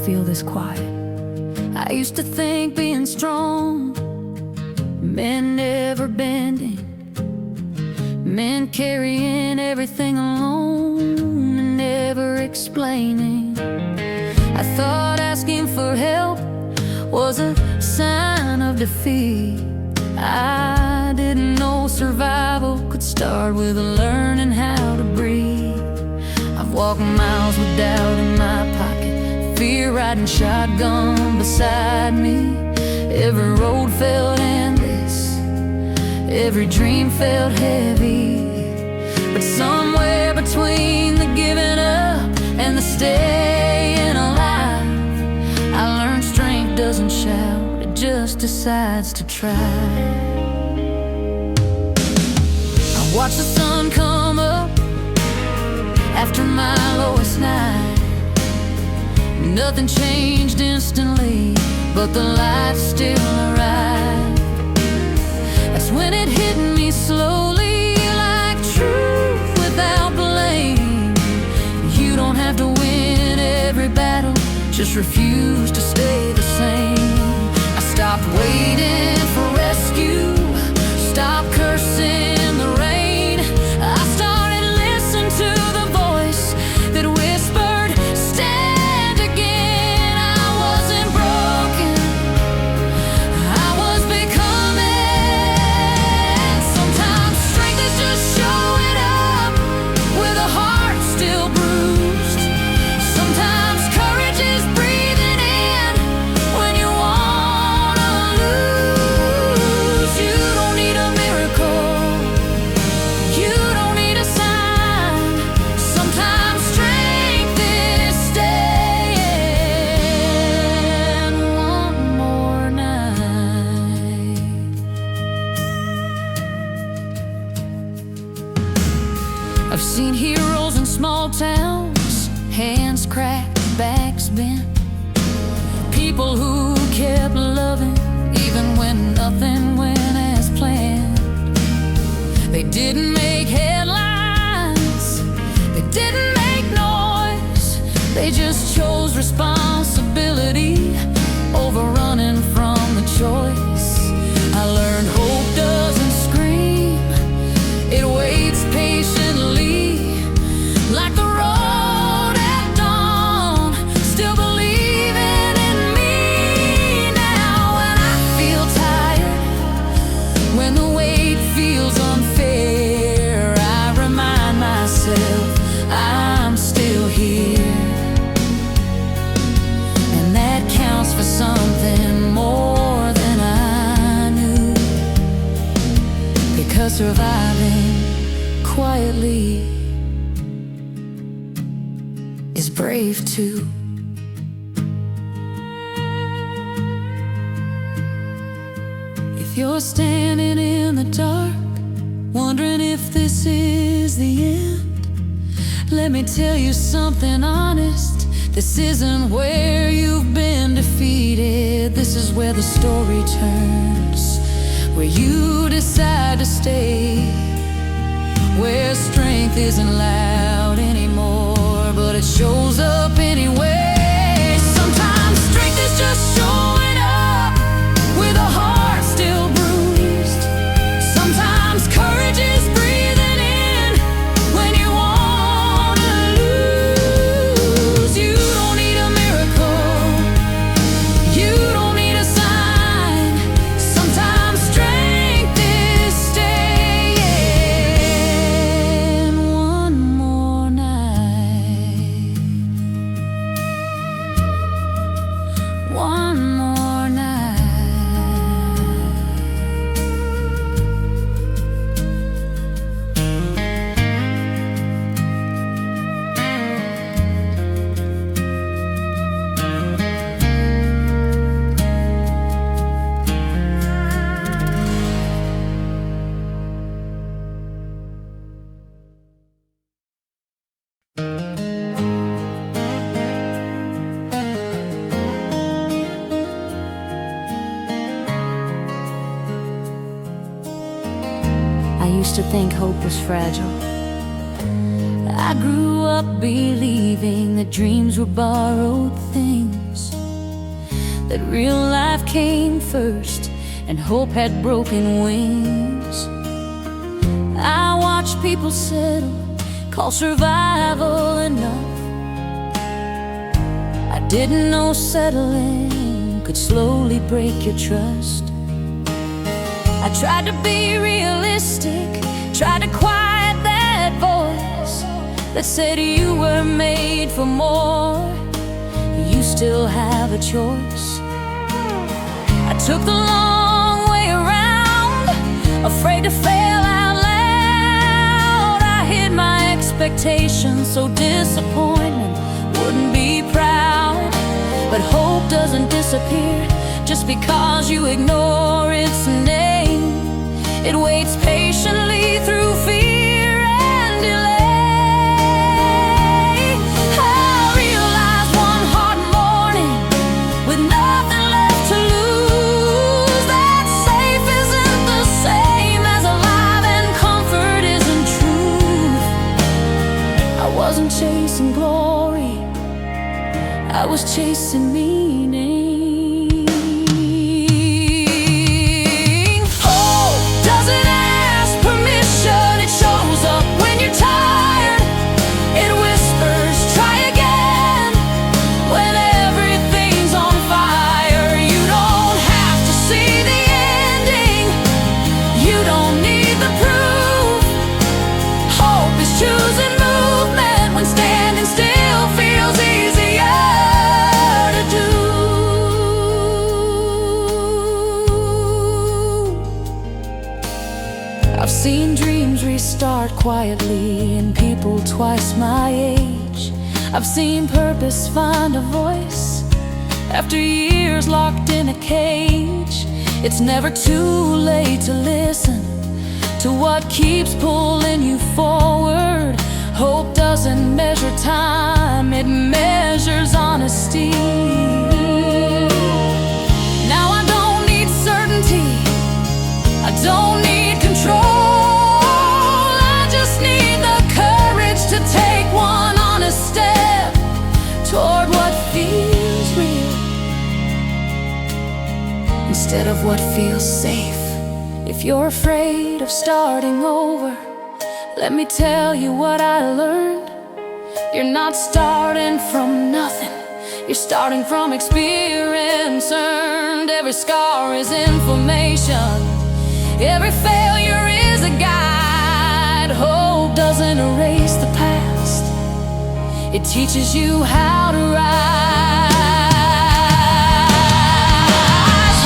feel this quiet. I used to think being strong meant never bending, meant carrying everything alone and never explaining. I thought asking for help was a sign of defeat. I didn't know survival could start with learning how to breathe. I've walked miles with doubt in my pocket, fear riding shotgun beside me. Every road felt endless, every dream felt heavy. But somewhere between the giving up and the staying alive, I learned strength doesn't shout, it just decides to try. I watch the sun come up after my lowest night. Nothing changed instantly, but the light still arrived. That's when it hit me slowly, like truth without blame. You don't have to win every battle, just refuse to stay the same. I stopped waiting for rescue, stopped cursing the rain. I started listening to the voice that whispered, stand again. I wasn't broken, I was becoming. Sometimes strength is just showing up with a heart still bruised. Sometimes courage is breathing in when you wanna lose. You don't need a miracle, you don't need a sign. Sometimes strength is staying one more night. I've seen heroes in small towns, hands cracked, backs bent. People who kept loving even when nothing went as planned. They didn't make headlines, they didn't make noise. They just chose responsibility over running from the choice. I learned hope doesn't scream, it waits patiently, like the road at dawn, still believing in me. Now when I feel tired, when the weight feels unfair, I remind myself I'm still here. And that counts for something more than I knew, because surviving quietly is brave too. If you're standing in the dark, wondering if this is the end, let me tell you something honest. This isn't where you've been defeated. This is where the story turns, where you decide to stay, where strength isn't loud anymore, but it shows up anyway. Sometimes strength is just showing up with a heart still bruised. Sometimes courage is breathing in when you wanna lose. You don't need a miracle, you don't need a sign. Sometimes strength is staying one more night. One more night. I used to think hope was fragile. I grew up believing that dreams were borrowed things. that real life came first and hope had broken wings. I watched people settle, call survival enough. I didn't know settling could slowly break your trust. I tried to be realistic, tried to quiet that voice that said you were made for more. You still have a choice. I took the long way around, afraid to fail out loud. I hid my expectations so disappointment wouldn't be proud. But hope doesn't disappear just because you ignore its name. It waits patiently through fear and delay. I realized one hot morning, with nothing left to lose, that safe isn't the same as alive, and comfort isn't truth. I wasn't chasing glory, I was chasing meaning. Hope doesn't ask permission, it shows up when you're tired. It whispers, try again, when everything's on fire. You don't have to see the ending, you don't need the proof. Hope is choosing movement when standing still feels easier to do. I've seen dreams restart quietly in people twice my age. I've seen purpose find a voice after years locked in a cage. It's never too late to listen to what keeps pulling you forward. Hope doesn't measure time, it measures honesty. Now I don't need certainty, I don't need control. I just need the courage to take one honest step toward what feels real instead of what feels safe. If you're afraid of starting over, let me tell you what I learned. You're not starting from nothing, you're starting from experience earned. Every scar is information, every failure is a guide. Hope doesn't erase the past, it teaches you how to rise.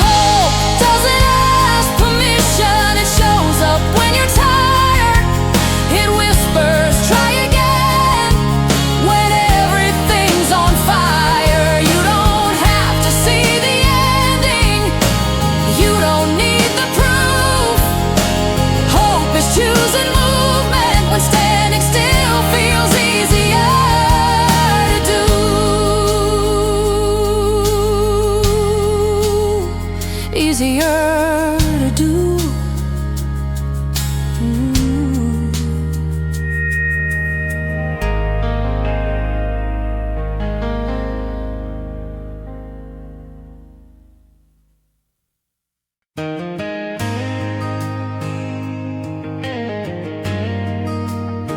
Hope doesn't ask permission, it shows up when you're tired. It whispers, try again, when everything's on fire. You don't have to see the ending, you don't need the proof. Hope is choosing movement when standing still feels easier to do. Easier to do.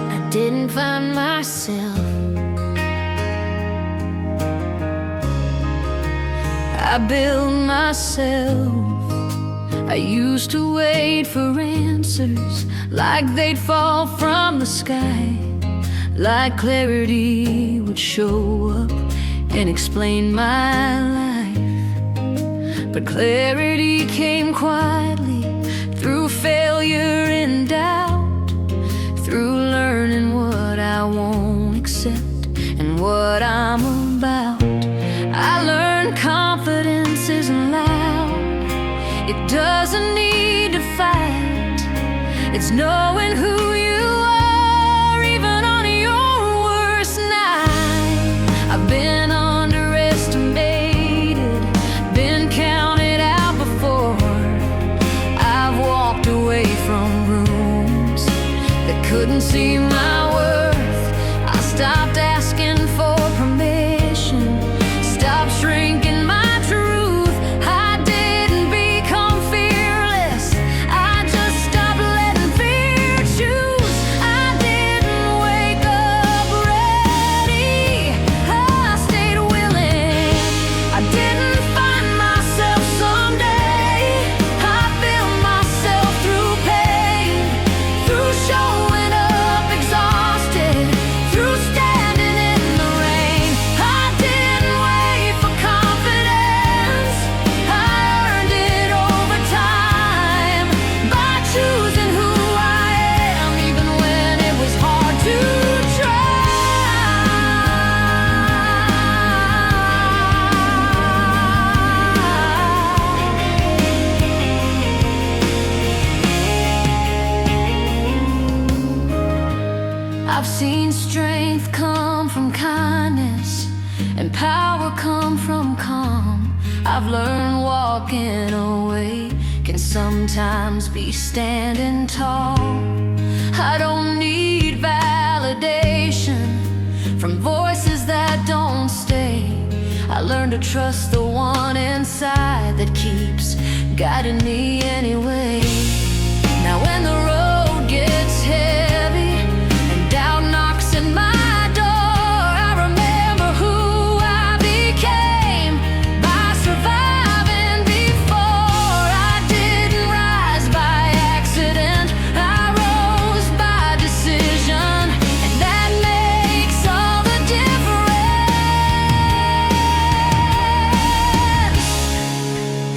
I didn't find myself, I built myself. I used to wait for answers like they'd fall from the sky, like clarity would show up and explain my life. But clarity came quietly through failure and doubt, through learning what I won't accept and what I'm about. I learned confidence isn't loud, it doesn't need to fight. It's knowing who you are even on your worst night. I've been underestimated, been counted out before. I've walked away from rooms that couldn't see my worth. I stopped asking for permission, stopped shrinking my truth. I've learned walking away can sometimes be standing tall. I don't need validation from voices that don't stay. I learned to trust the one inside that keeps guiding me anyway. Now when the road gets heavy and doubt knocks at my door, I remember who I became by surviving before. I didn't rise by accident, I rose by decision, and that makes all the difference.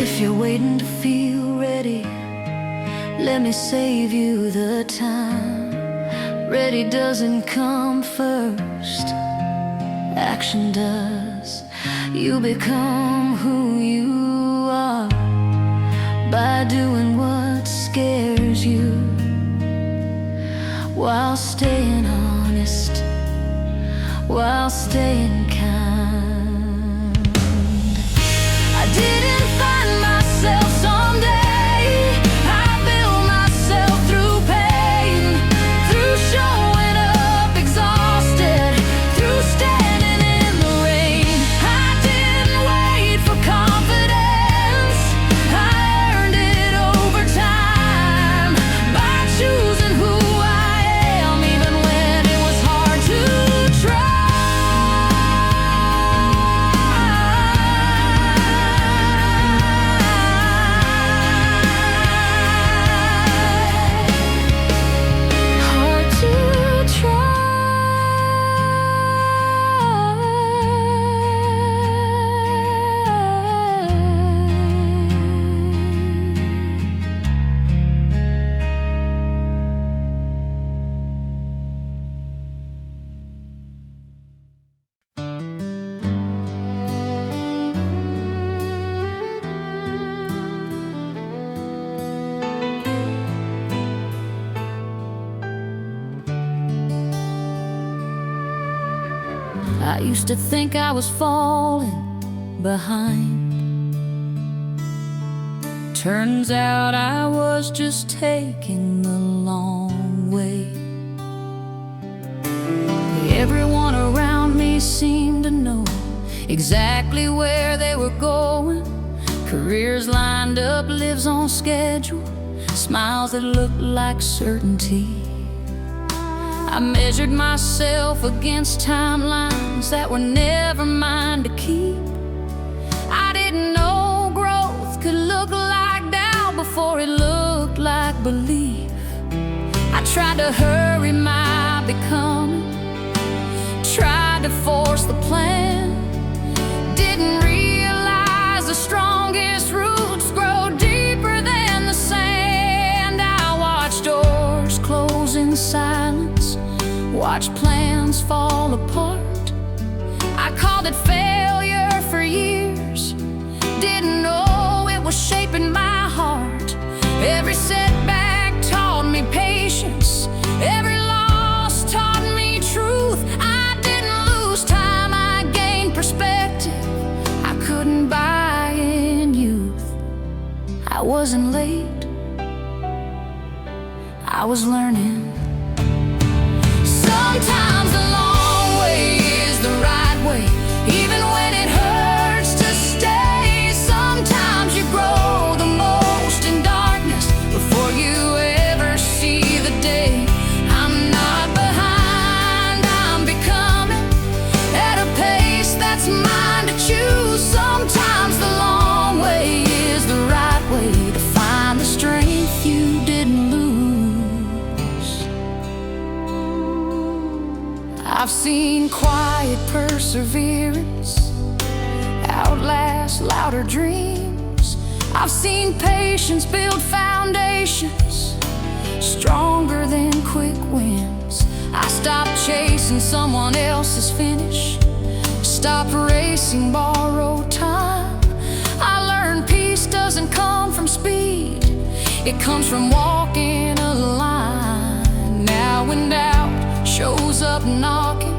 If you're waiting to feel ready, let me save you the time. Ready doesn't come first, action does. You become who you are by doing what scares you, while staying honest, while staying kind. I didn't find myself someday. I used to think I was falling behind. Turns out I was just taking the long way. Everyone around me seemed to know exactly where they were going. Careers lined up, lives on schedule, smiles that looked like certainty. I measured myself against timelines that were never mine to keep. I didn't know growth could look like doubt before it looked like belief. I tried to hurry my becoming, tried to force the plan, didn't realize the strongest roots grow deeper than the sand. I watched doors close in silence, watch plans fall apart. I called it failure for years, didn't know it was shaping my heart. Every setback taught me patience, every loss taught me truth. I didn't lose time, I gained perspective I couldn't buy in youth. I wasn't late, I was learning. Sometimes the long way is the right way, even when it hurts to stay. Sometimes you grow the most in darkness before you ever see the day. I'm not behind, I'm becoming at a pace that's mine to choose. Sometimes the long way is the right way to find the strength you didn't lose. I've seen quiet perseverance outlast louder dreams. I've seen patience build foundations stronger than quick wins. I stopped chasing someone else's finish, stopped racing borrowed time. I learned peace doesn't come from speed, it comes from walking a line. Now when doubt shows up knocking,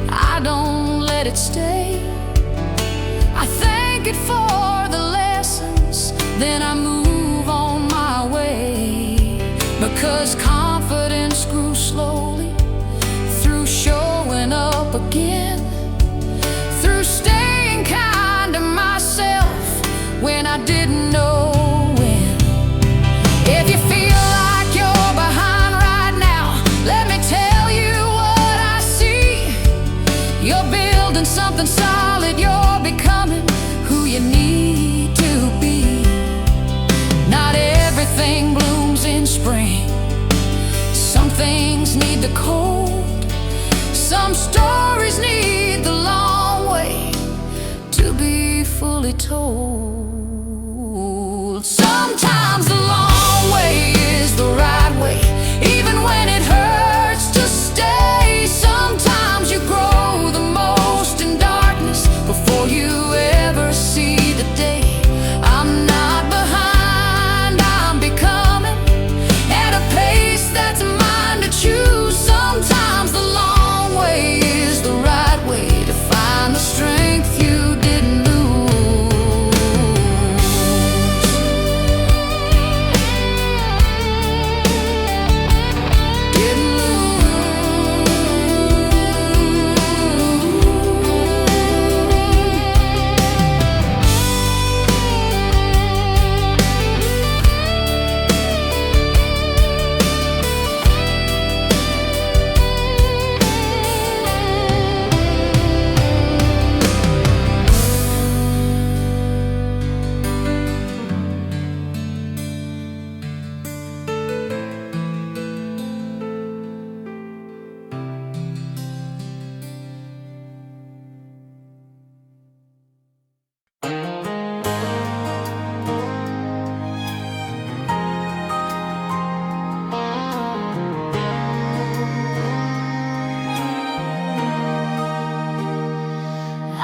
I don't let it stay. I thank it for cold. Some stories need the long way to be fully told. Sometimes the long way is the right way, even when it hurts to stay. Sometimes you grow the most in darkness before you ever see the day. I'm not behind, I'm becoming at a pace that's mine to choose. Sometimes the long way is the right way to find the strength you didn't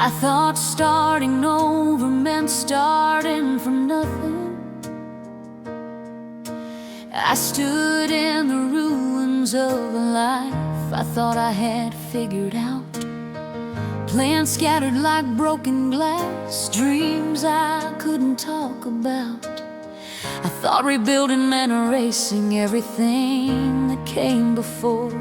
I thought starting over meant starting from nothing. I stood in the ruins of a life I thought I had figured out. Plans scattered like broken glass, dreams I couldn't talk about. I thought rebuilding meant erasing everything that came before.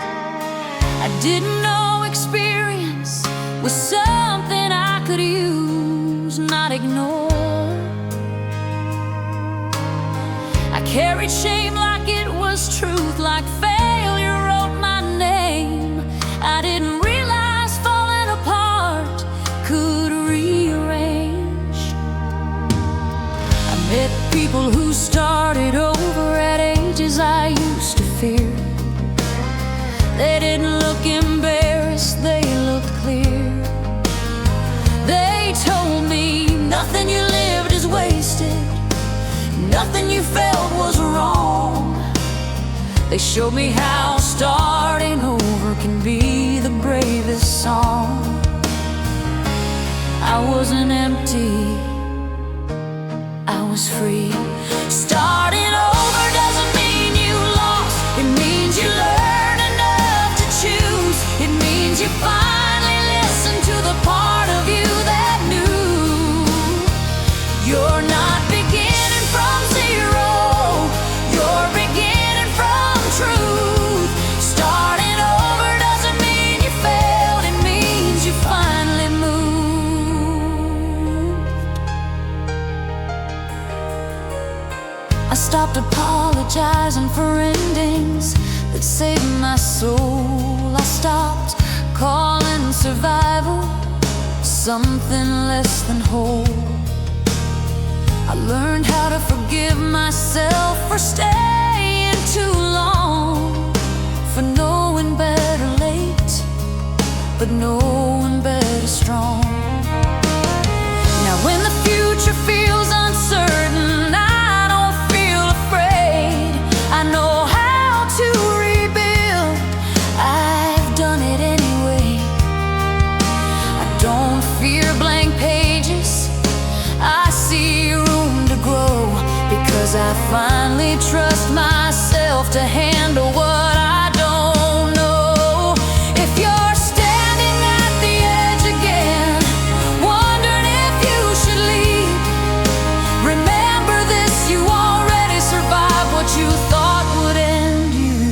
I didn't know experience was something I could use, not ignore. I carried shame like it was truth, like failure wrote my name. I didn't realize falling apart could rearrange. I met people who started over at ages I used to fear. They didn't look embarrassed, they looked clear. They told me nothing you lived is wasted, nothing you felt was wrong. They showed me how starting over can be the bravest song. I wasn't empty, I was free. Starting over doesn't mean you lost, it means you learned enough to choose. It means you finally listened to the part of you that knew. You're not beginning from zero, you're beginning from truth. Starting over doesn't mean you failed, it means you finally moved. I stopped apologizing for endings that saved my soul. I stopped calling survival something less than whole. I learned how to forgive myself for staying too long, for knowing better late, but knowing better strong. Now when the future feels uncertain, I don't feel afraid. I know how to rebuild, I've done it anyway. I don't fear blank pages, I see room to grow, because I finally trust myself to handle what I don't know. If you're standing at the edge again, wondering if you should leave, remember this, you already survived what you thought would end you.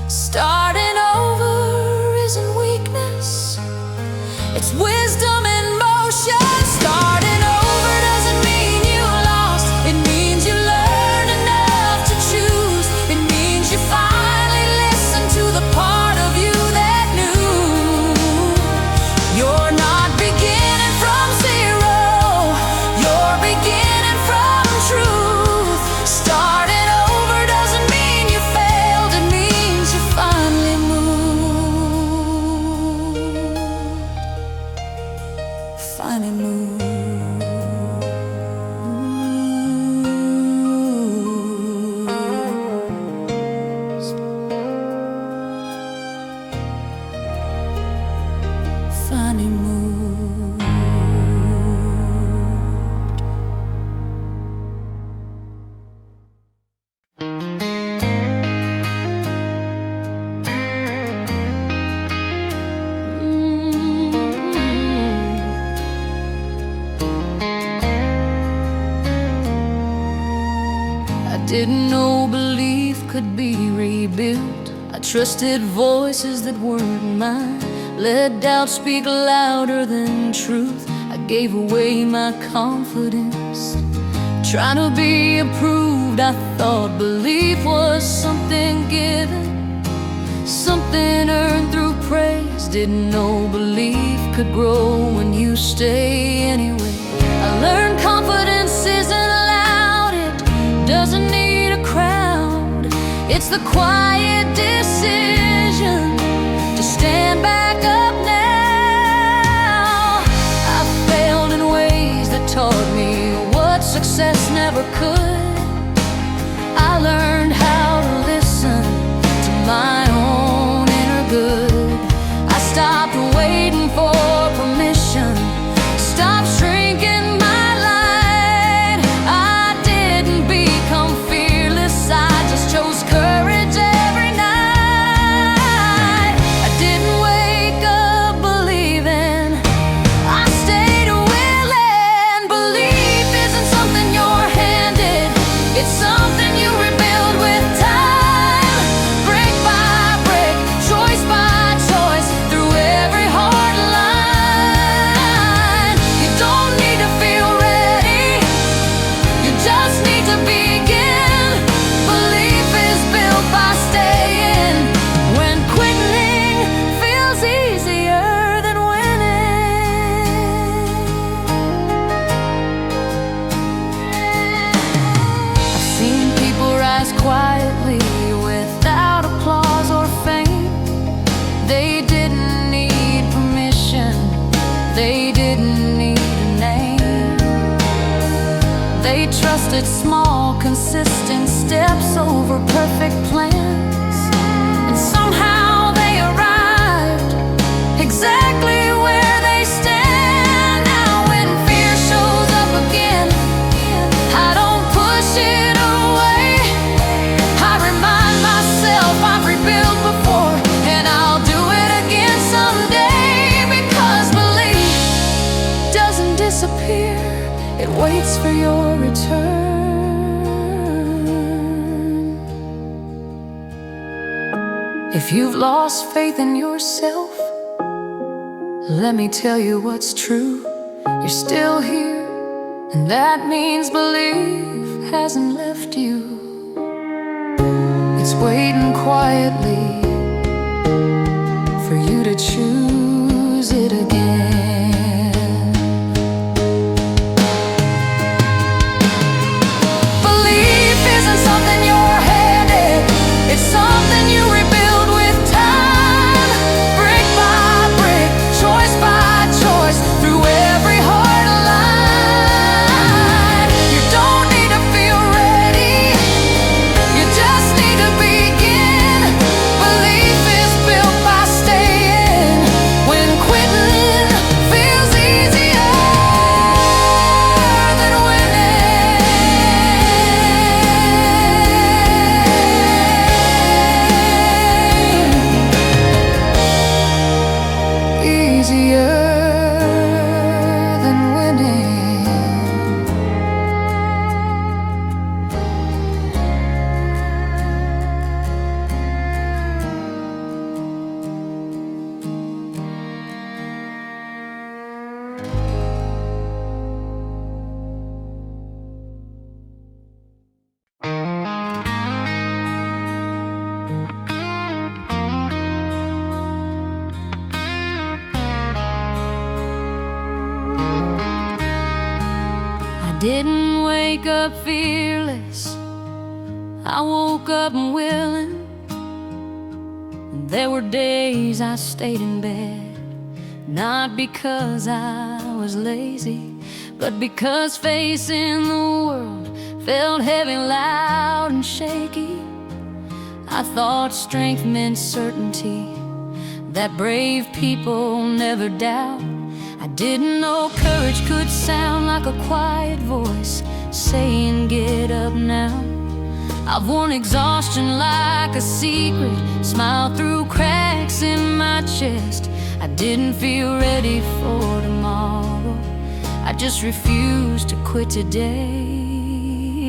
Starting over isn't weakness, it's wisdom in motion. Starting over doesn't mean you lost, it means you learned enough to choose. It means you finally listened to the part of you that knew. You're not beginning from zero, you're beginning from truth. Starting over finding moves. Finding mood. I didn't know belief could be rebuilt. I trusted voices that weren't mine. Let doubt speak louder than truth. I gave away my confidence, trying to be approved. I thought belief was something given, something earned through praise. Didn't know belief could grow when you stay anyway. I learned confidence isn't loud, it doesn't need a crowd. It's the quiet decision to stand back up now. I failed in ways that taught me what success never could. I learned how to listen to my own inner good. I stopped waiting for permission, stopped shrinking my light. I didn't become fearless, I just chose courage every night. I didn't wake up believing, I stayed willing. Belief isn't something you're handed, it's something you rebuild with time. Brick by brick, choice by choice, through every hard line. You don't need to feel ready, you just need to begin. Belief is built by staying when quitting feels easier than winning. I've seen people rise quietly without applause or fame. They didn't need permission, they didn't need a name. They trusted small, consistent steps over perfect plans, and somehow they arrived exactly where they stand. Now when fear shows up again, I don't push it away. I remind myself I've rebuilt before, and I'll do it again someday. Because belief doesn't disappear, it waits for your return. If you've lost faith in yourself, let me tell you what's true. You're still here, and that means belief hasn't left you. It's waiting quietly for you to choose it again. Belief isn't something you're handed, it's something you rebuild with time. Brick by brick, choice by choice, through every hard line. You don't need to feel ready, you just need to begin. Belief is built by staying when quitting feels easier than winning. Easier than winning. I didn't wake up fearless, I woke up willing. And there were days I stayed in bed, Not because I was lazy, but because facing the world felt heavy, loud and shaky. I thought strength meant certainty, that brave people never doubt. I didn't know courage could sound like a quiet voice saying get up now. I've worn exhaustion like a secret, smiled through cracks in my chest. I didn't feel ready for tomorrow, I just refused to quit today.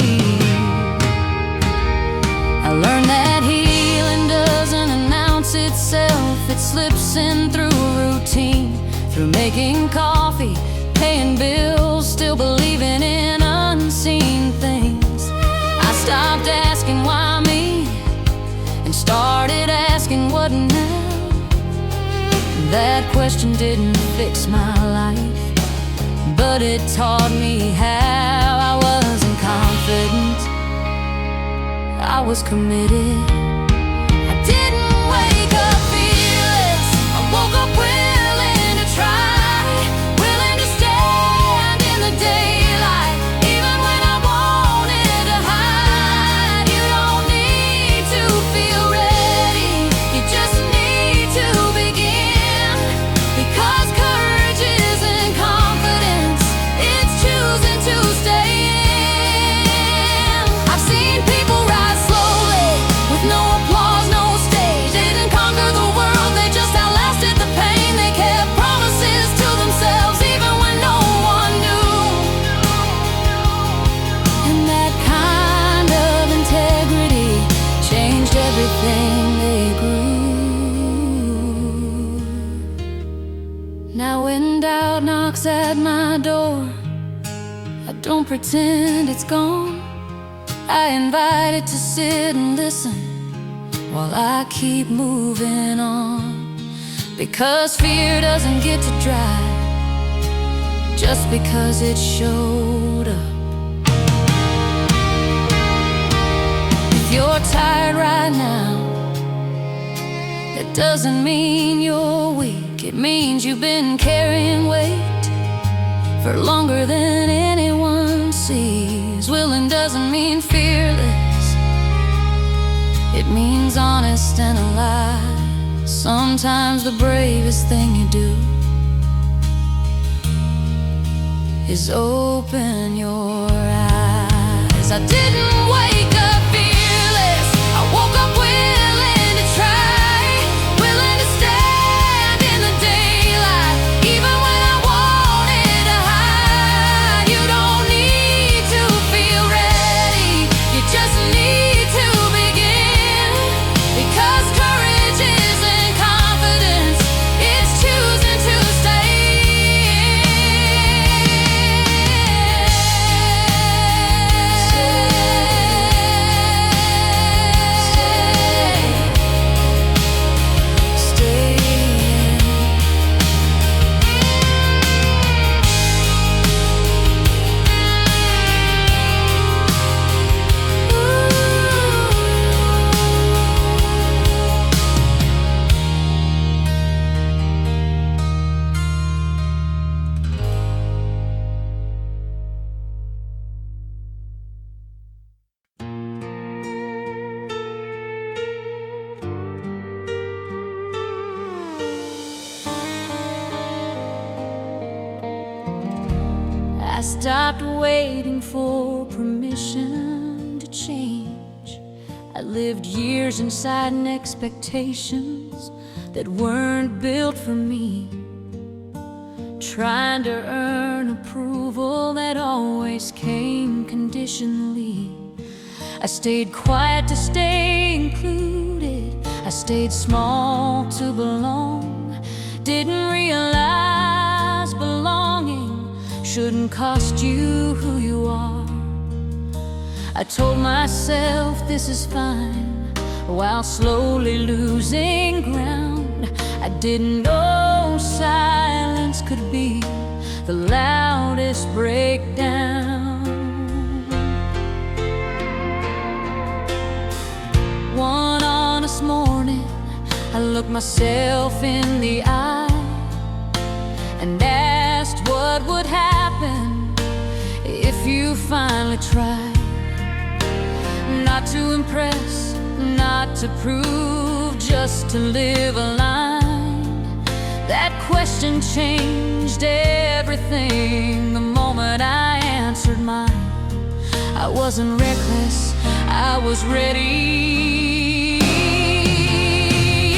I learned that healing doesn't announce itself, it slips in through routine, through making coffee, paying bills, still believing in unseen things. I stopped asking why me and started asking what now. That question didn't fix my life, but it taught me how. I wasn't confident, I was committed. I didn't wake up fearless, I woke up willing to try, willing to stand in the daylight, even when I wanted to hide. You don't need to feel ready, you just need to begin, because courage isn't confidence, it's choosing to stay in. I've seen people rise slowly, with no applause, no stage. They didn't conquer the world, they just outlasted the pain. They kept promises to themselves even when no one knew. And that kind of integrity changed everything they grew. Now when doubt knocks at my door, I don't pretend it's gone, I invite it to sit and listen while I keep moving on. Because fear doesn't get to drive just because it showed up. If you're tired right now, that doesn't mean you're weak. It means you've been carrying weight for longer than anyone sees. Willing doesn't mean fearless, it means honest and alive. Sometimes the bravest thing you do is open your eyes. I didn't wake up fearless, I woke up willing to try, willing to stand in the daylight, even when I wanted to hide. You don't need to feel ready, you just need to begin, because courage isn't confidence, it's choosing to stay I stopped waiting for permission to change. I lived years inside expectations that weren't built for me, trying to earn approval that always came conditionally. I stayed quiet to stay included, I stayed small to belong. Didn't realize belonging shouldn't cost you who you are. I told myself this is fine, while slowly losing ground. I didn't know silence could be the loudest breakdown. One honest morning, I looked myself in the eye and asked what would happen if you finally tried. Not to impress, not to prove, just to live aligned. That question changed everything the moment I answered mine. I wasn't reckless, I was ready.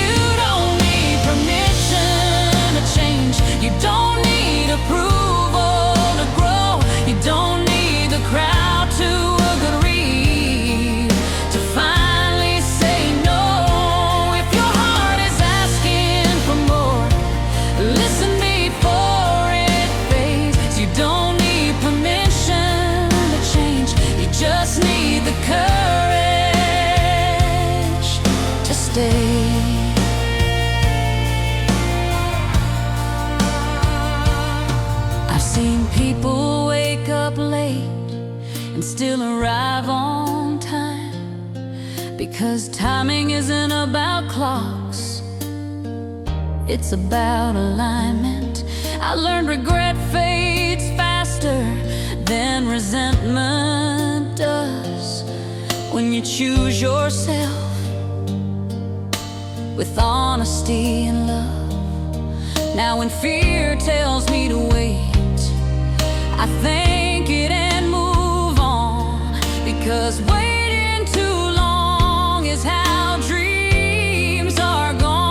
You don't need permission to change. You don't need approval to grow. You don't need the crowd to agree to finally say no. If your heart is asking for more, listen before it fades. You don't need permission to change. You just need the courage to stay. I've seen people wake up late and still arrive on time, because timing isn't about clocks, it's about alignment. I learned regret fades faster than resentment does when you choose yourself with honesty and love. Now when fear tells me to wait, I think it and move on, because waiting too long is how dreams are gone.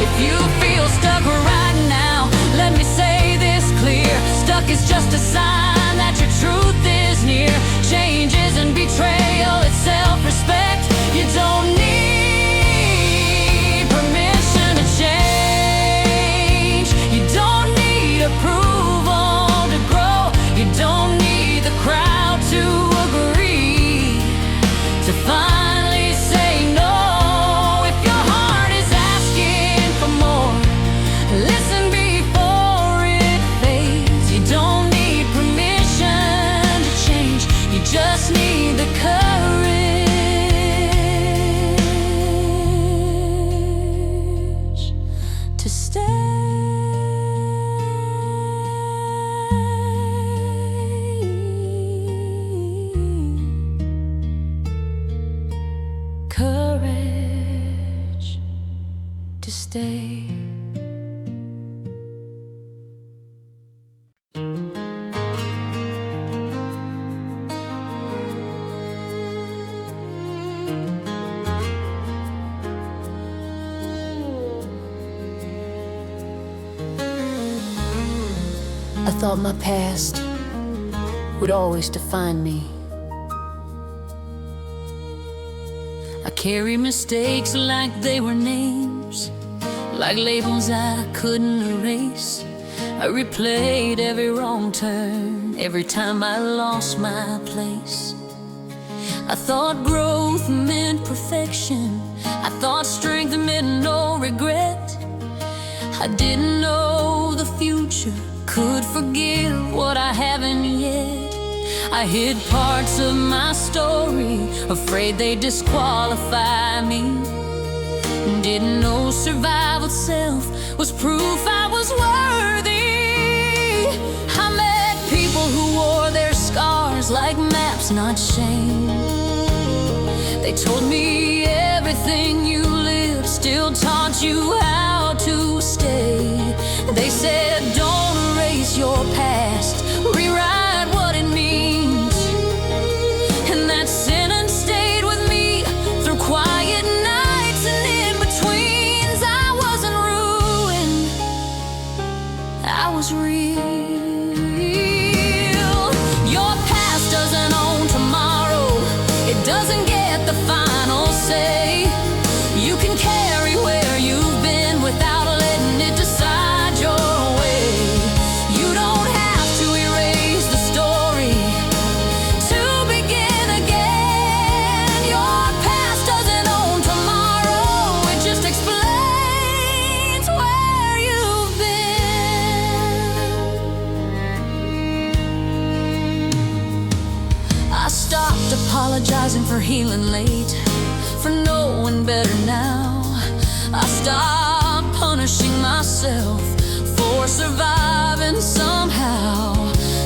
If you feel stuck right now, let me say this clear. Stuck is just a sign that your truth is near. Change isn't betrayal, it's self-respect. You don't need permission to change. You don't need approval to grow. You don't need the crowd to agree to finally say no. If your heart is asking for more, listen before it fades. You don't need permission to change. You just need the courage to stay. Courage to stay. I thought my past would always define me. I carry mistakes like they were names, like labels I couldn't erase. I replayed every wrong turn, every time I lost my place. I thought growth meant perfection. I thought strength meant no regret. I didn't know the future could forgive what I haven't yet. I hid parts of my story, afraid they'd disqualify me. Didn't know survival self was proof I was worthy. I met people who wore their scars like maps, not shame. They told me everything you lived still taught you how to stay. They said don't erase your past, rewrite what it means. And that sentence stayed with me through quiet nights and in-betweens. I wasn't ruined, I was real. Your past doesn't own tomorrow, it doesn't get the final say. You can carry where you've been without letting it decide your way. You don't have to erase the story to begin again. Your past doesn't own tomorrow, it just explains where you've been. I stopped apologizing for healing late, for knowing better now. I stopped punishing myself for surviving somehow.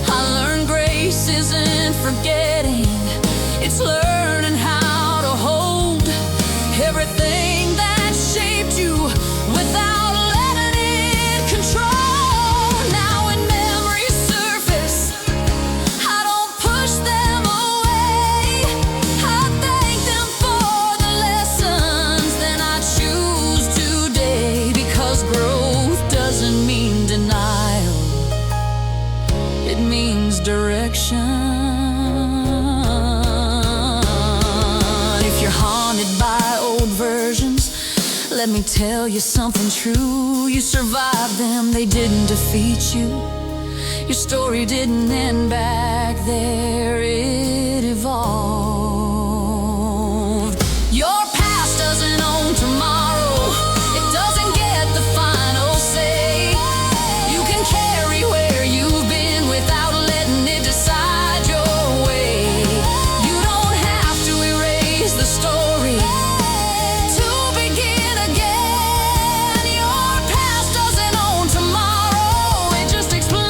I learned grace isn't forgetting, it's learning how to hold everything that shaped you without letting it control. Now when memories surface, I don't push them away. I thank them for the lessons that I choose today, because growth doesn't mean denial, it means direction. If you're haunted by old versions, let me tell you something true. You survived them, they didn't defeat you. Your story didn't end back there, it evolved. Your past doesn't own tomorrow, it doesn't get the final say. You can carry where you've been without letting it decide your way. You don't have to erase the story to begin again. Your past doesn't own tomorrow, it just explains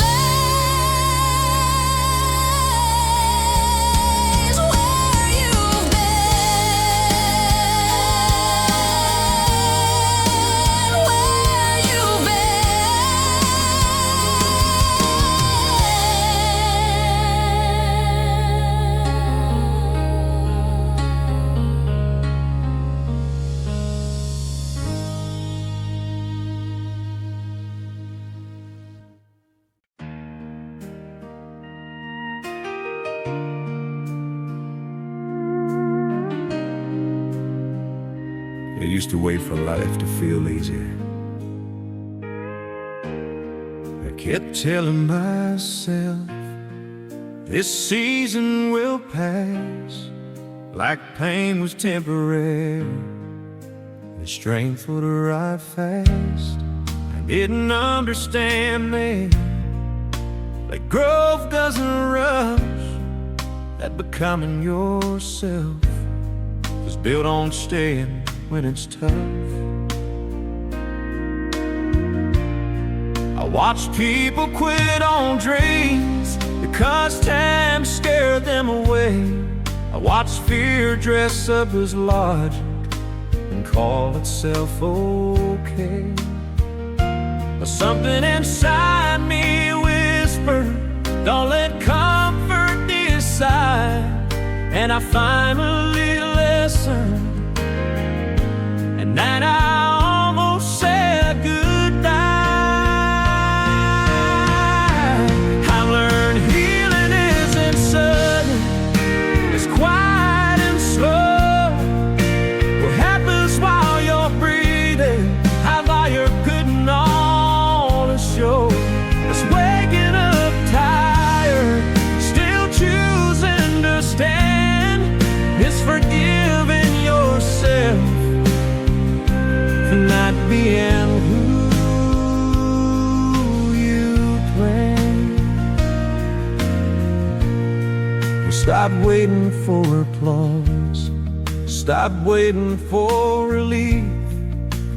where you've been, where you've I used to wait for life to feel easy. I kept telling myself this season will pass, like pain was temporary, the strength would arrive fast. I didn't understand me, like growth doesn't rush, that becoming yourself was built on staying when it's tough. I watched people quit on dreams because time scared them away. I watched fear dress up as logic and call itself okay. But something inside me whispered, don't let comfort decide. And I finally listened, and then I almost said goodbye. I've learned healing isn't sudden, it's quiet and slow. What happens while you're breathing, how far you're putting on a show. It's waking up tired, still choosing to stand. It's forgiving yourself for not being who you planned. Stop waiting for applause, stop waiting for relief.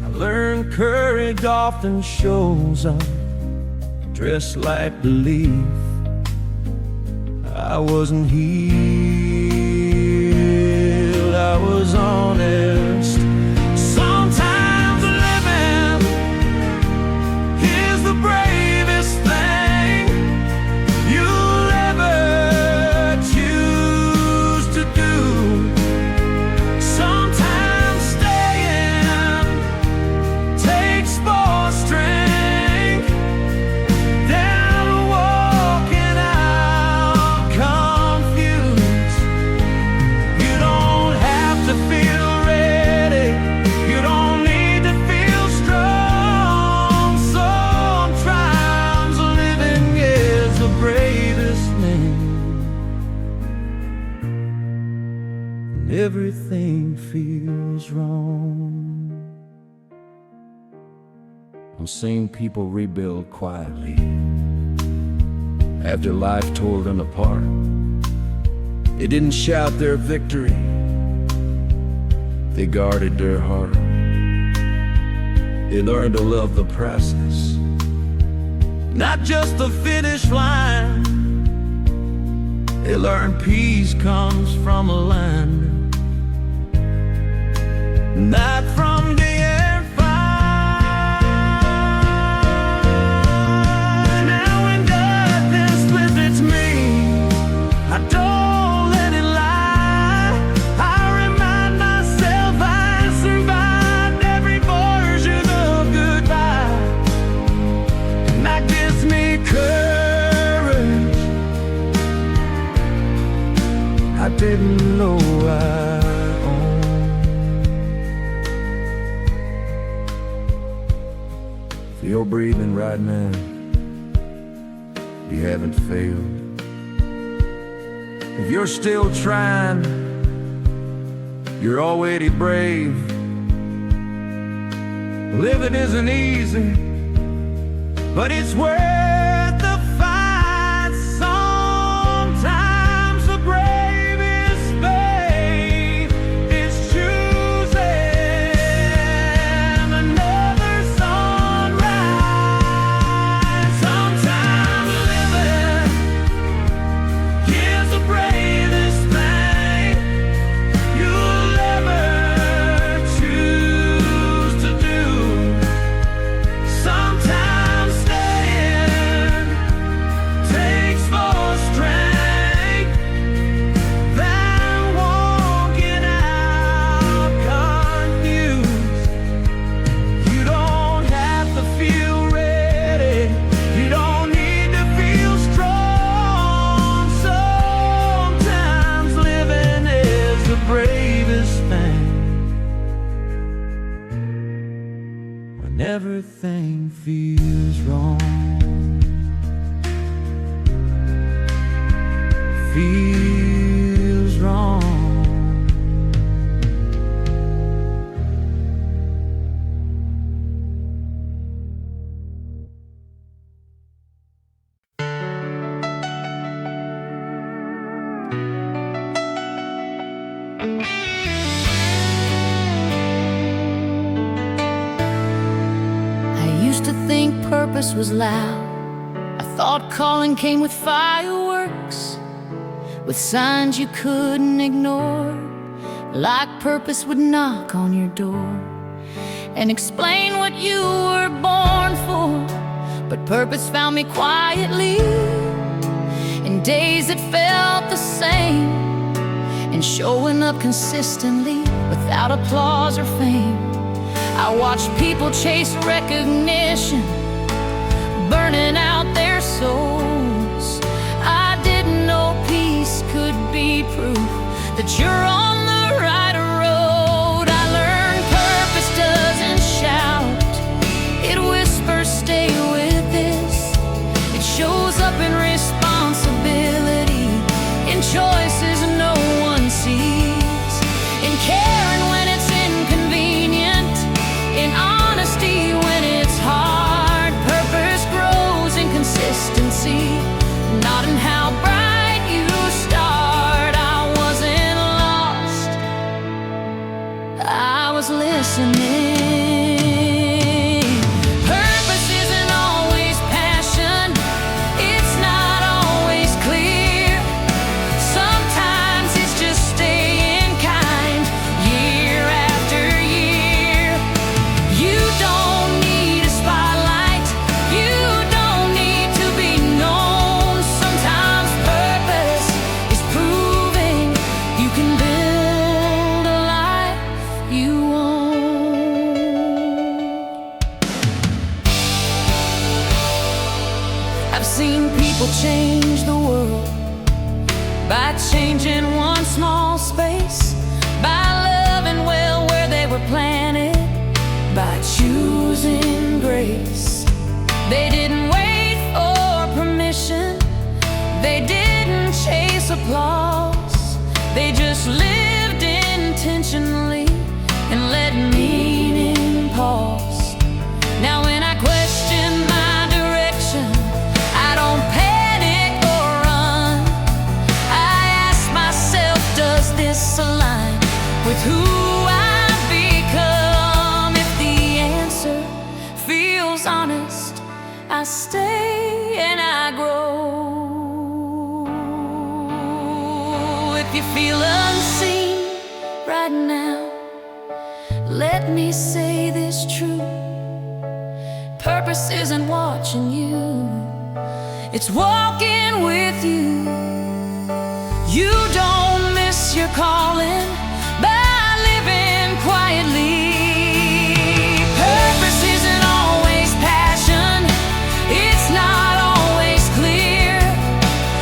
I learned courage often shows up dressed like belief. I wasn't healed, I was honest. Sometimes living is the bravest thing you'll ever choose to do. Sometimes staying takes more strength than walking out confused. You don't have to feel ready, you don't need to feel strong. Sometimes living is the bravest thing, and everything feels wrong. I'm seeing people rebuild quietly after life tore them apart. They didn't shout their victory, they guarded their heart. They learn to love the process, not just the finish line. They learn peace comes from alignment, not from the air fire. Now when darkness visits me, I don't let it lie. I remind myself I survived every version of goodbye, and that gives me courage I didn't know I owned. If you're breathing right now, you haven't failed. If you're still trying, you're already brave. Living isn't easy, but it's worth the fight. Sometimes the bravest faith is choosing another sunrise. Sometimes living is the bravest thing you'll ever choose to do. Sometimes staying takes more strength than walking out confused. You don't have to feel ready, you don't need to feel strong. Sometimes living is the bravest thing when everything feels wrong. Feels wrong. I used to think purpose was loud. I thought calling came with fireworks, with signs you couldn't ignore, like purpose would knock on your door and explain what you were born for. But purpose found me quietly in days that felt the same, and showing up consistently without applause or fame. I watched people chase recognition, burning out their souls. I didn't know peace could be proof that you're on the right road. I learned purpose doesn't shout, it whispers, stay with this. It shows up in responsibility, in choices no one sees, in caring when it's inconvenient, in honesty when it's hard. Purpose grows in consistency, not in how bright you start. I wasn't lost, I was listening. Purpose isn't always passion, it's not always clear. Sometimes it's just staying kind, year after year. You don't need a spotlight, you don't need to be known. Sometimes purpose is proving you can build a life you own. I've seen people change the world by changing one small space, by loving well where they were planted, by choosing grace. They didn't wait for permission, they didn't chase applause, they just lived intentionally and let meaning pause. Now when I question my direction, I don't panic or run. I ask myself, does this align with who I've become? If the answer I stay and I grow. If you feel unseen right now, let me say this true: purpose isn't watching you, it's walking with you. You don't miss your calling by living quietly. Purpose isn't always passion, it's not always clear.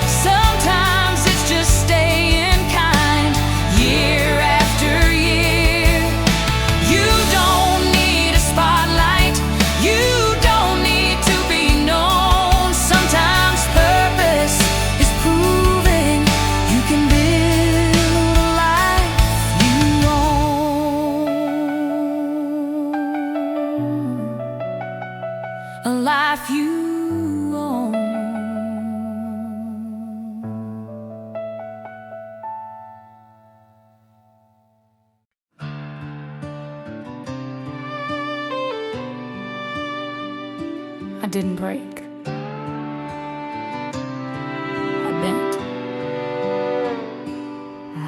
Sometimes it's just staying kind year after year. You don't need a spotlight, you don't need to be known. Sometimes purpose is proving you can build a life you own. A life you own. I didn't break. I bent.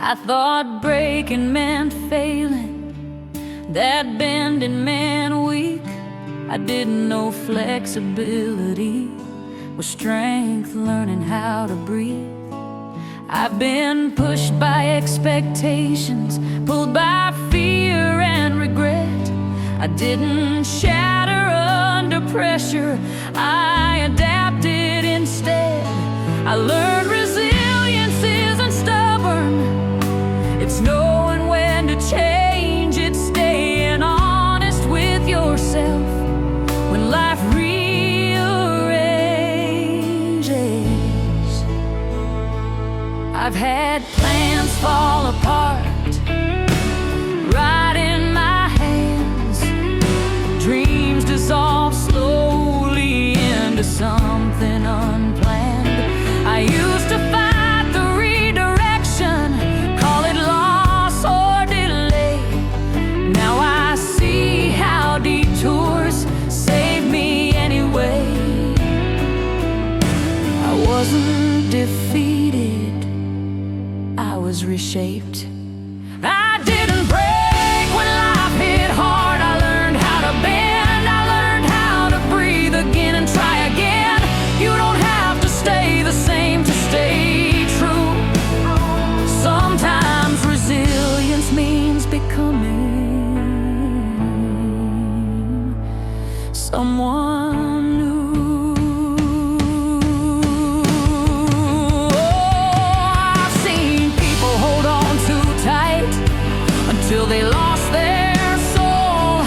I thought breaking meant failing, that bending meant weak. I didn't know flexibility was strength, learning how to breathe. I've been pushed by expectations, pulled by fear and regret. I didn't shatter under pressure, I adapted instead. I learned resilience isn't stubborn, it's knowing when to change. It's staying honest with yourself when life rearranges. I've had plans fall apart right in my hands, dreams dissolve slowly into something unplanned. I used to fight the redirection, call it loss or delay. Now I see how detours save me anyway. I wasn't defeated, I was reshaped. I didn't break when life hit hard. I learned how to bend, I learned how to breathe again and try again. You don't have to stay the same to stay true. Sometimes resilience means becoming someone new. I've seen people hold on too tight until they lost their soul.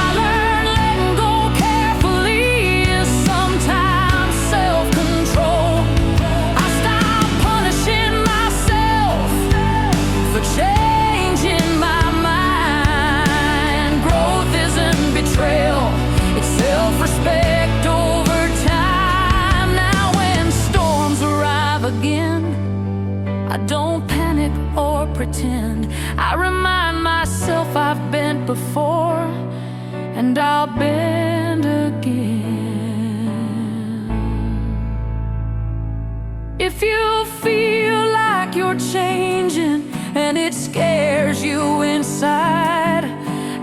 I learned letting go carefully is sometimes self-control. I stopped punishing myself for changing my mind. Growth isn't betrayal, it's self-respect over time. Now when storms arrive again, I don't panic or pretend. I remind myself I've bent before and I'll bend again. If you feel like you're changing and it scares you inside,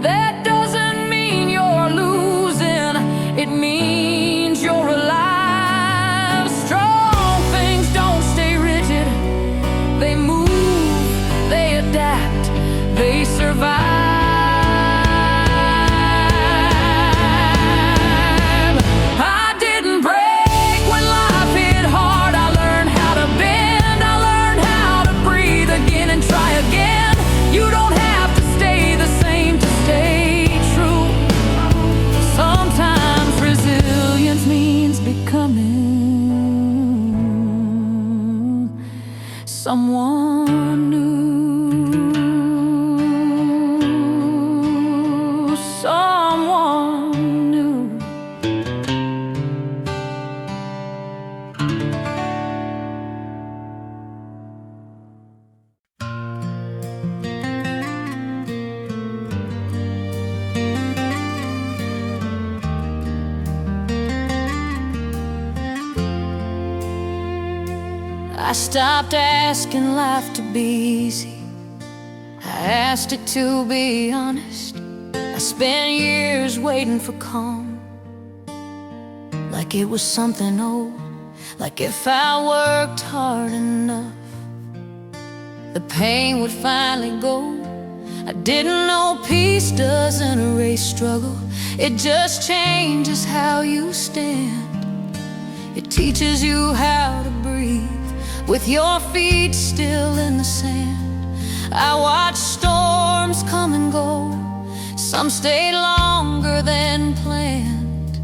that doesn't mean you're losing, it means you're alive. Strong things don't stay rigid, they move, they adapt, they survive. I didn't break when life hit hard. I learned how to bend, I learned how to breathe again and try again. You don't have to stay the same to stay true. Sometimes resilience means becoming someone new. Someone new. I stopped asking life to be easy. I asked it to be honest. I spent years waiting for calm, like it was something old, like if I worked hard enough, the pain would finally go. I didn't know peace doesn't erase struggle, it just changes how you stand. It teaches you how to breathe with your feet still in the sand. I watched storms come and go, some stayed longer than planned,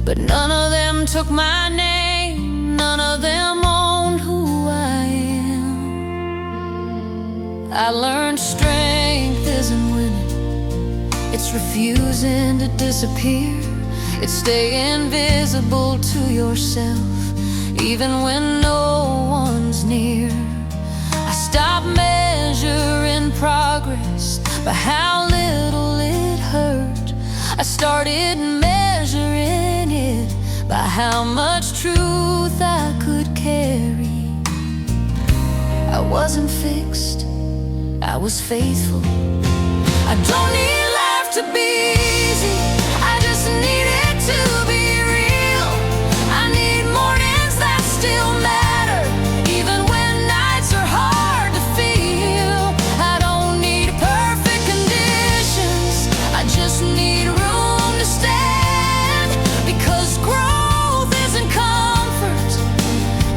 but none of them took my name, none of them owned who I am. I learned strength isn't winning, it's refusing to disappear. It's staying visible to yourself, even when no one's near. I stopped measuring progress by how little it hurt. I started measuring it by how much truth I could carry. I wasn't fixed, I was faithful. I don't need life to be easy, I just need it to be real. I need mornings that still matter, even when nights are hard to feel. I don't need perfect conditions, I just need room to stand. Because growth isn't comfort,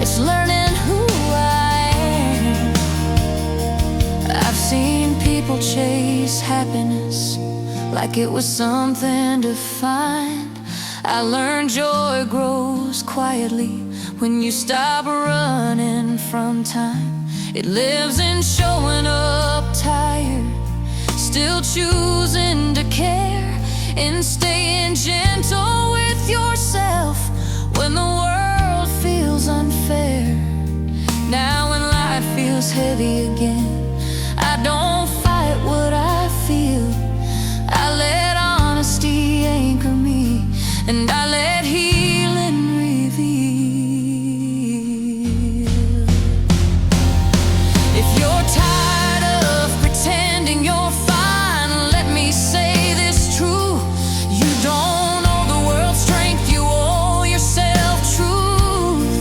it's learning who I am. I've seen people chase happiness like it was something to find. I learned joy grows quietly when you stop running from time. It lives in showing up tired, still choosing to care, in staying gentle with yourself when the world feels unfair. Now when life feels heavy again, I don't fight what I feel. I let honesty anchor me, and I let healing reveal. If you're tired of pretending you're fine, let me say this true: you don't owe the world strength, you owe yourself truth.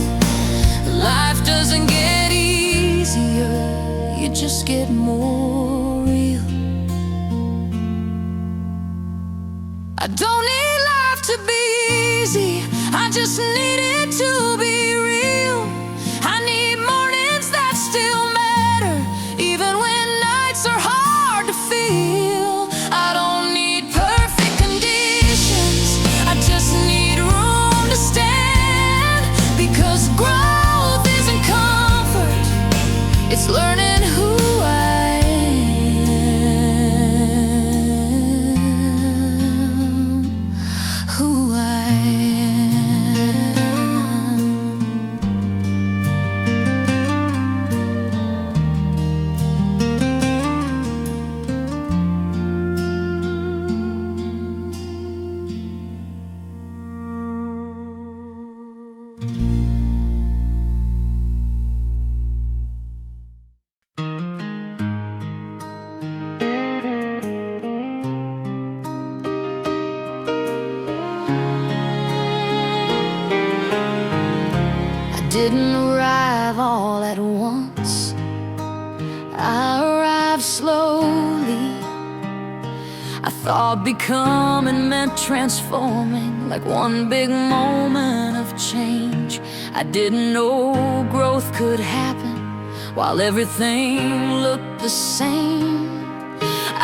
Life doesn't get easier, you just get more real. I don't need life to be easy, I just need it to be real. I need mornings that still matter, even when nights are hard to feel. I don't need perfect conditions, I just need room to stand. Because growth isn't comfort, it's learning who I am, who I didn't arrive all at once, I arrived slowly. I thought becoming meant transforming, like one big moment of change. I didn't know growth could happen while everything looked the same.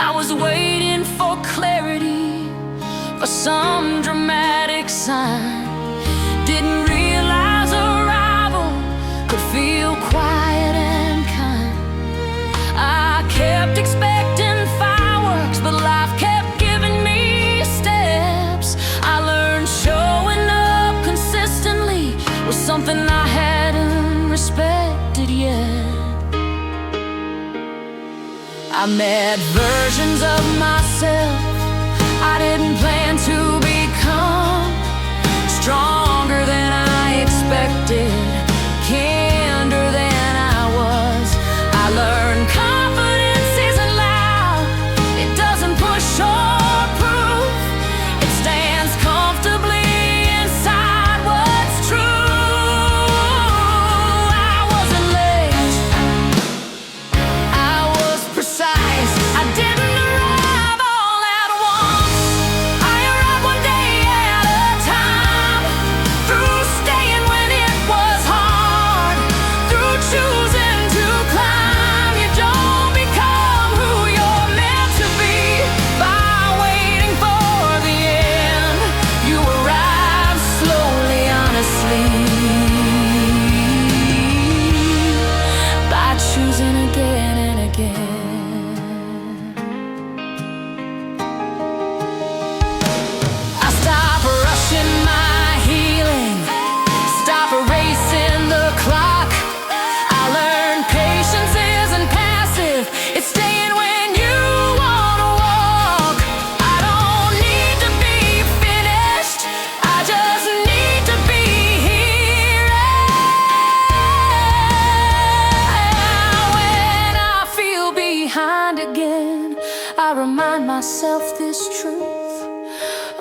I was waiting for clarity, for some dramatic sign. Didn't realize arrival could feel quiet and kind. I kept expecting fireworks, but life kept giving me steps. I learned showing up consistently was something I hadn't respected yet. I met versions of myself I didn't plan to become, stronger than I expected, kinder myself this truth: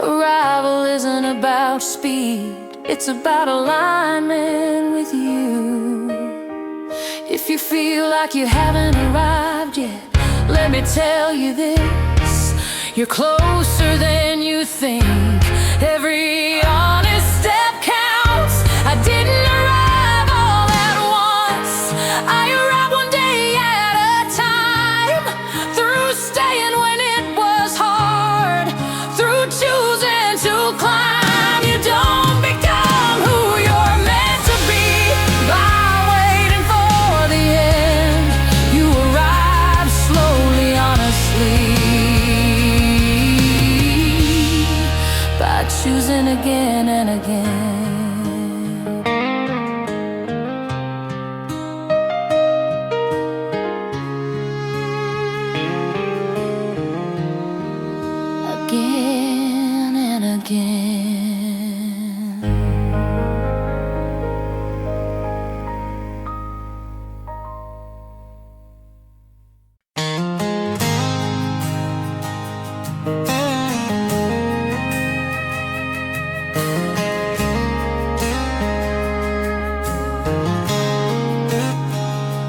arrival isn't about speed, it's about alignment with you. If you feel like you haven't arrived yet, let me tell you this: you're closer than you think. Every honest step counts. I didn't arrive all at once. I arrived one day at a time. Through staying when it was hard, through choosing to climb. You don't become who you're meant to be by waiting for the end. You arrive slowly, honestly, by choosing again and again. Again and again.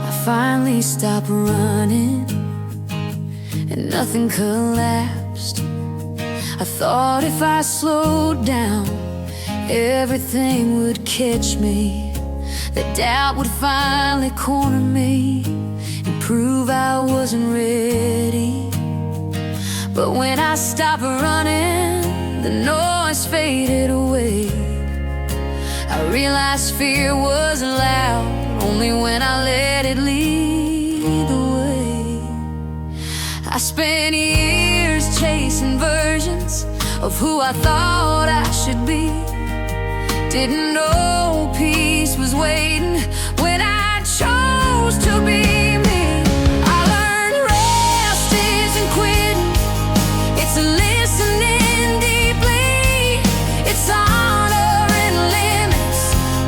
I finally stopped running and nothing collapsed. I thought if I slowed down, everything would catch me. That doubt would finally corner me and prove I wasn't ready. But when I stopped running, the noise faded away. I realized fear was loud only when I let it lead the way. I spent years chasing versions of who I thought I should be. Didn't know peace was waiting when I chose to be me. I learned rest isn't quitting, it's listening deeply, it's honoring limits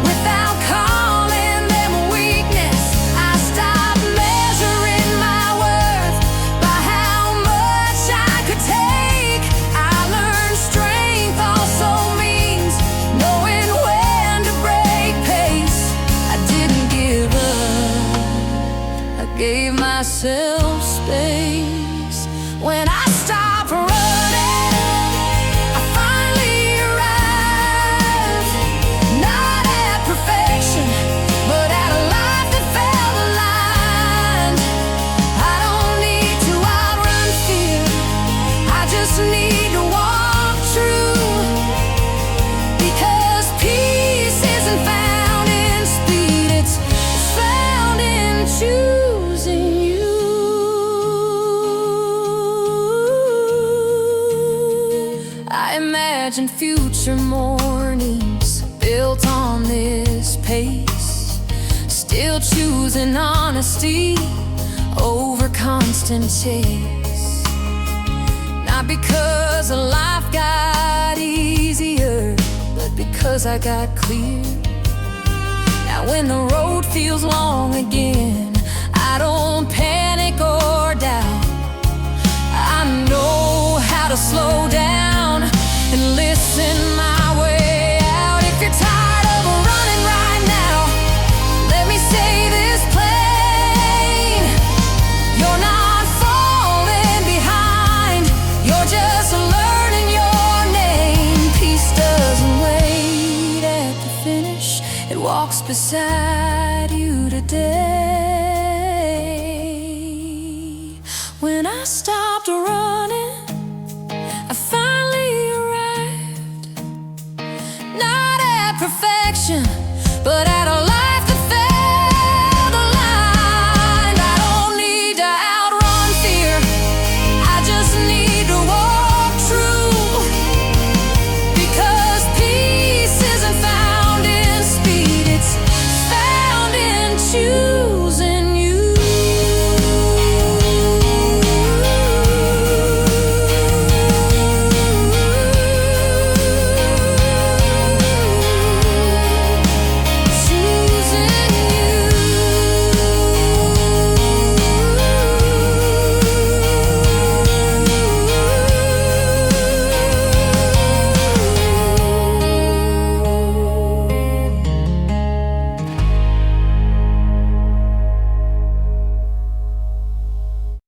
without calling them weakness. I stopped measuring my worth by how much I could take. I learned strength also means knowing when to break pace. I didn't give up, I gave myself space. When I stopped running, I finally arrived. Not at perfection, but at a life that felt aligned. I don't need to outrun fear, I just need to walk true. Because peace isn't found in speed, it's found in choosing you. I imagine future mornings built on this pace, still choosing honesty over constant chase. Not because a life got easier, but because I got clear. Now when the road feels long again, I don't panic or doubt. I know how to slow down and listen my way out. If you're tired of running right now, let me say this plain: you're not falling behind, you're just learning your name. Peace doesn't wait at the finish, it walks beside you today. When I stopped running, I finally arrived. Not at perfection, but at a life